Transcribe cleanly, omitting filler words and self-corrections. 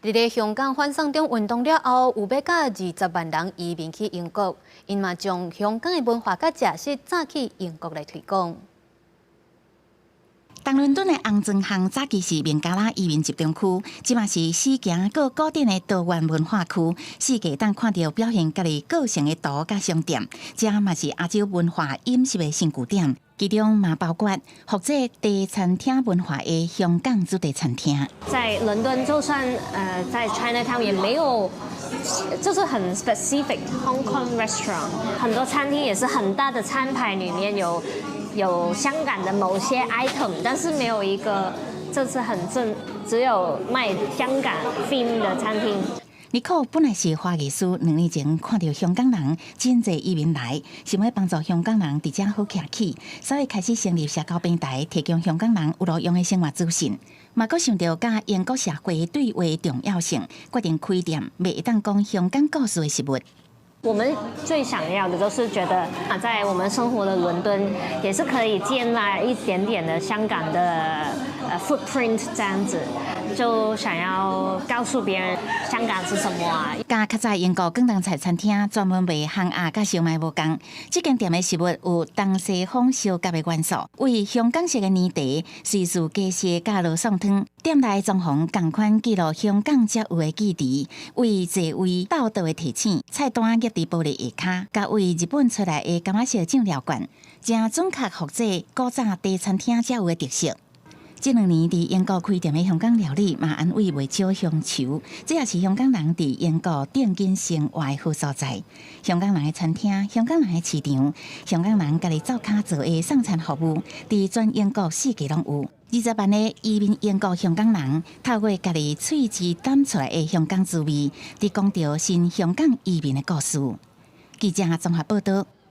伫咧香港反送中运动了后，有要甲20万人移民去英国，因嘛将香港的文化甲食食早去英国来推广。东伦敦的红砖巷早期是孟加拉移民集中区，即嘛是市行个古典的多元文化区，世界当看到表现家己个性的图甲商店，这嘛是亚洲文化饮食的新据点。其中嘛包括复制地餐厅文化的香港主题餐厅。在伦敦，就算在 Chinatown 也没有，就是很 specific Hong Kong restaurant， 很多餐厅也是很大的餐牌里面有香港的某些 item， 但是没有一个这次很正，只有卖香港 theme 的餐厅。尼可本来是花艺师，2年前看到香港人真侪移民来，想要帮助香港人伫遮好徛起，所以开始成立社交平台，提供香港人有路用的生活资讯。嘛，阁想到甲英国社会对话的重要性，决定开店，卖会当讲香港故事的食物。我们最想要的就是觉得在我们生活的伦敦，也是可以建立一点点的香港的footprint 这样子，就想要告诉别人香港是什么啊。甲较早英国广东菜餐厅专门卖烘鸭甲烧麦无共，这间店的食物有东西方烧夹的元素，为香港式的年茶、瑞士鸡翅甲罗宋汤。店内装潢同款记录香港才有的记忆，为座位道道的提醒，菜单伫玻璃下骹，甲为日本出来的柑仔色酱料罐，正准确复制古早茶餐厅才有的特色。这2年伫英国开店的香港料理嘛，安慰袂少乡愁，这也是香港人伫英国定居生活的好所在。香港人的餐厅、香港人的市场、香港人家己走卡做的送餐服务，伫全英国四界拢有。20万的移民英国香港人，透过家己喙舌đảm出来的香港滋味，伫讲着新香港移民的故事。记者综合报道。